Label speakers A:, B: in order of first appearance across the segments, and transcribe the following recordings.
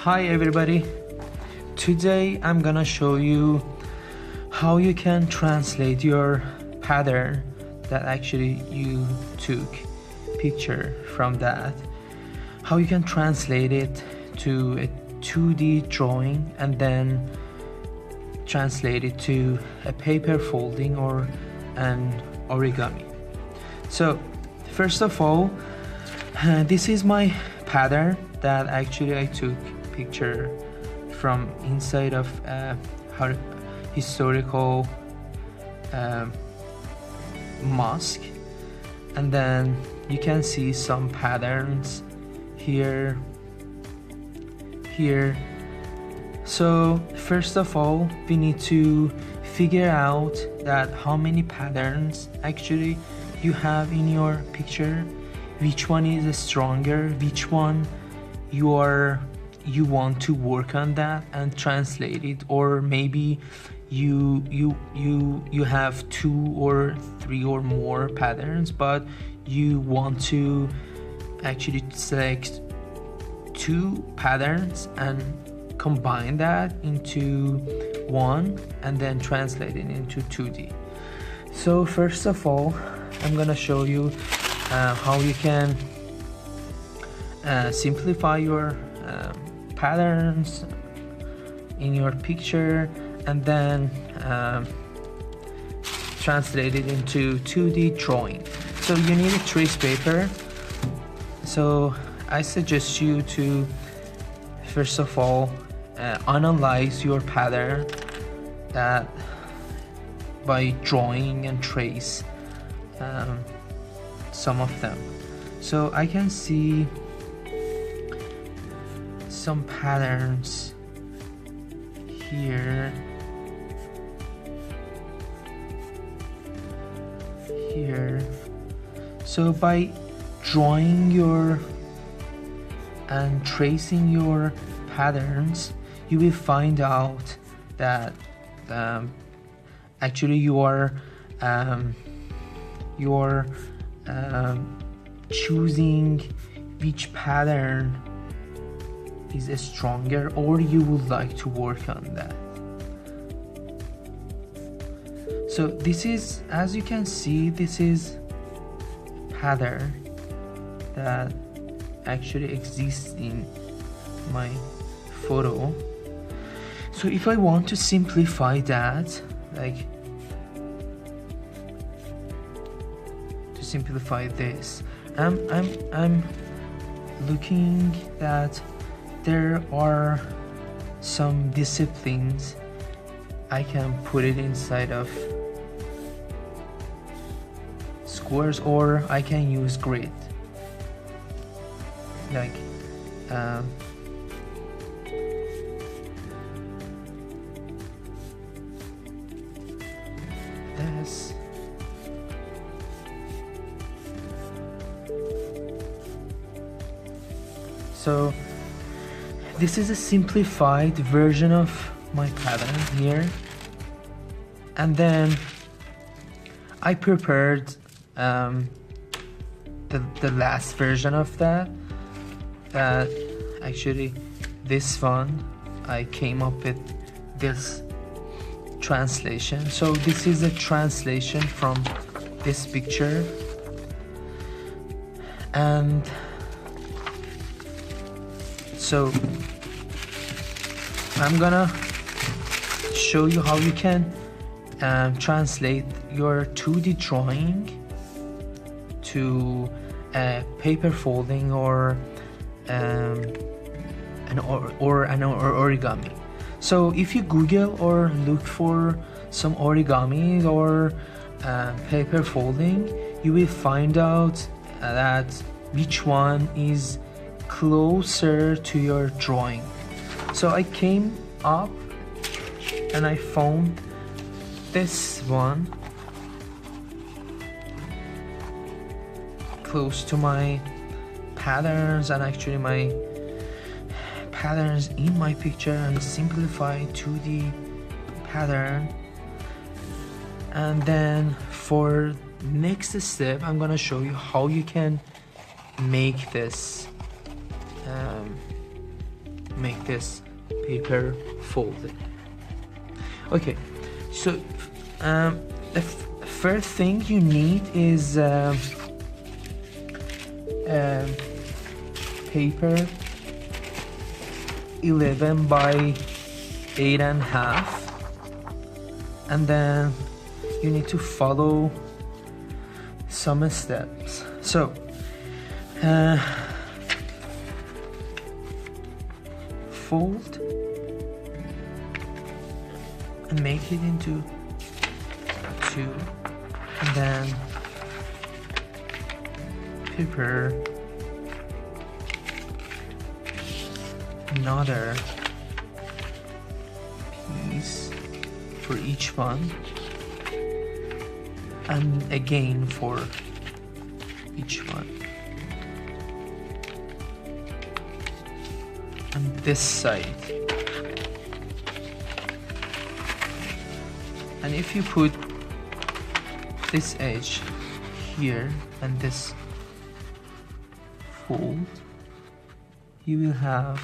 A: Hi everybody, today I'm gonna show you how you can translate your pattern that actually you took picture from that, how you can translate it to a 2D drawing and then translate it to a paper folding or an origami. So first of all, this is my pattern that actually I took picture from inside of historical mosque, and then you can see some patterns here. So first of all, we need to figure out that how many patterns actually you have in your picture, which one is stronger, which one you want to work on that and translate it, or maybe you have 2 or 3 or more patterns, but you want to actually select 2 patterns and combine that into one and then translate it into 2D. So first of all, I'm gonna show you how you can simplify your patterns in your picture and then translate it into 2D drawing. So you need a trace paper. So I suggest you to first of all analyze your pattern that by drawing and trace some of them. So I can see some patterns here, so by drawing your and tracing your patterns, you will find out that actually you are choosing which pattern is stronger, or you would like to work on that. So this is, as you can see, this is pattern that actually exists in my photo. So if I want to simplify that, like to simplify this, I'm looking that there are some disciplines I can put it inside of squares, or I can use grid, like this. So this is a simplified version of my pattern here, and then I prepared the last version of that actually this one I came up with this translation. So this is a translation from this picture, and so I'm gonna show you how you can translate your 2D drawing to a paper folding or an origami. So if you Google or look for some origami or paper folding, you will find out that which one is closer to your drawing. So I came up and I found this one close to my patterns, and actually my patterns in my picture, and simplify 2D pattern. And then for next step, I'm gonna show you how you can make this this paper folded. Okay, so the first thing you need is paper 11 by 8.5, and then you need to follow some steps. So fold and make it into two, and then prepare another piece for each one, and again for each one. On this side, and if you put this edge here and this fold, you will have,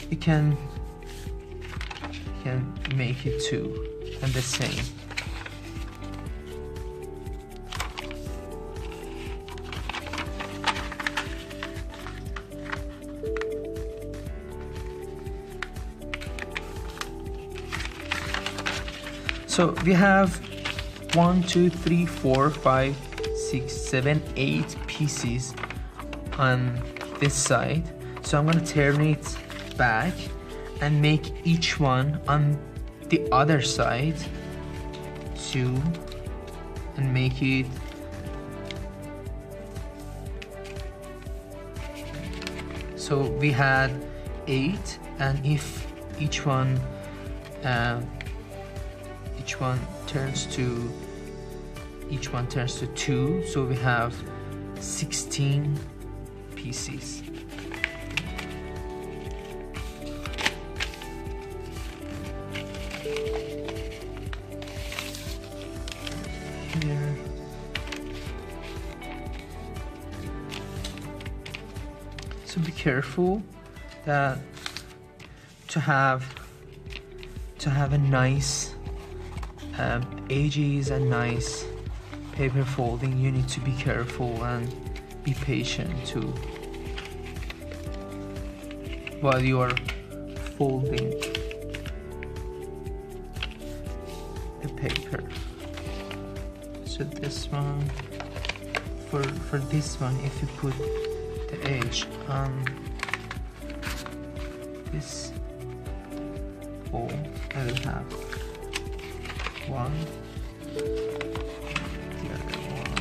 A: you can make it two and the same. So we have 1, 2, 3, 4, 5, 6, 7, 8 pieces on this side. So I'm gonna turn it back and make each one on the other side 2, and make it so we had 8, and if each one turns to 2, so we have 16 pieces. Here. So be careful that to have a nice edges and nice paper folding, you need to be careful and be patient too while you are folding the paper. So this one, for this one, if you put the edge on this fold, I will have one, the other one,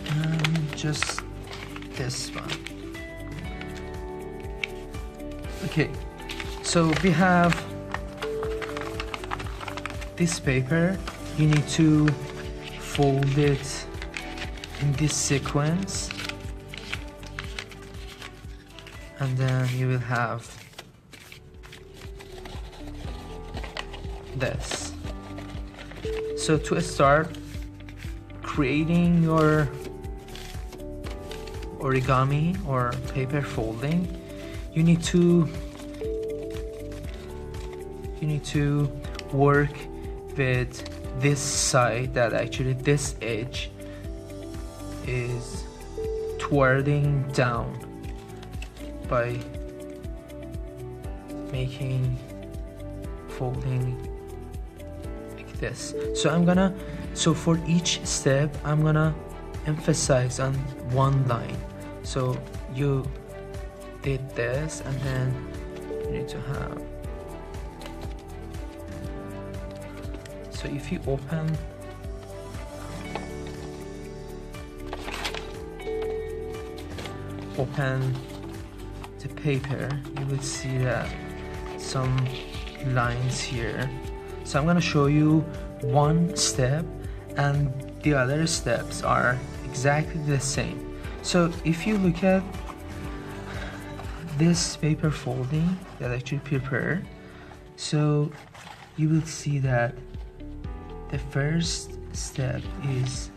A: and just this one. Okay. So we have this paper, you need to fold it in this sequence, and then you will have this. So to start creating your origami or paper folding, you need to work with this side, that actually this edge is twirling down by making folding like this. So for each step I'm gonna emphasize on one line. So you did this, and then you need to have, so if you open the paper, you will see that some lines here. So I'm gonna show you one step, and the other steps are exactly the same. So if you look at this paper folding that I actually prepared, so you will see that the first step is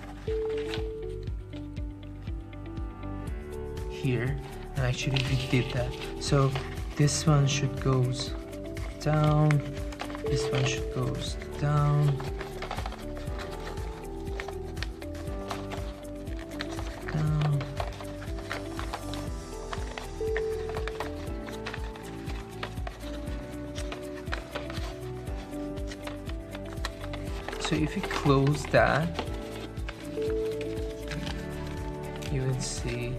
A: here, and actually we did that. So this one should goes down, this one should goes down, down. So if you close that, you will see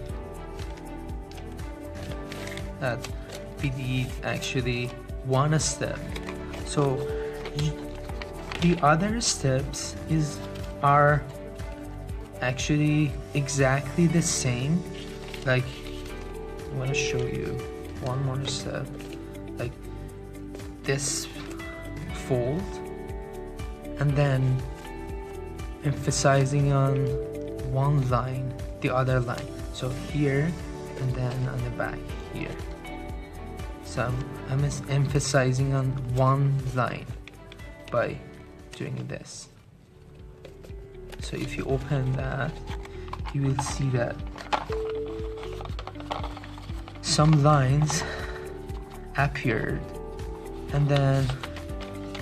A: that we did actually one step. So the other steps are actually exactly the same. Like, I want to show you one more step, like this fold, and then emphasizing on one line, the other line. So here, and then on the back here. So I'm emphasizing on one line by doing this. So if you open that, you will see that some lines appeared, and then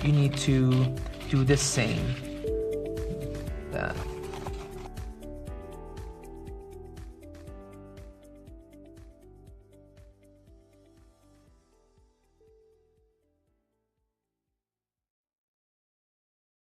A: you need to do the same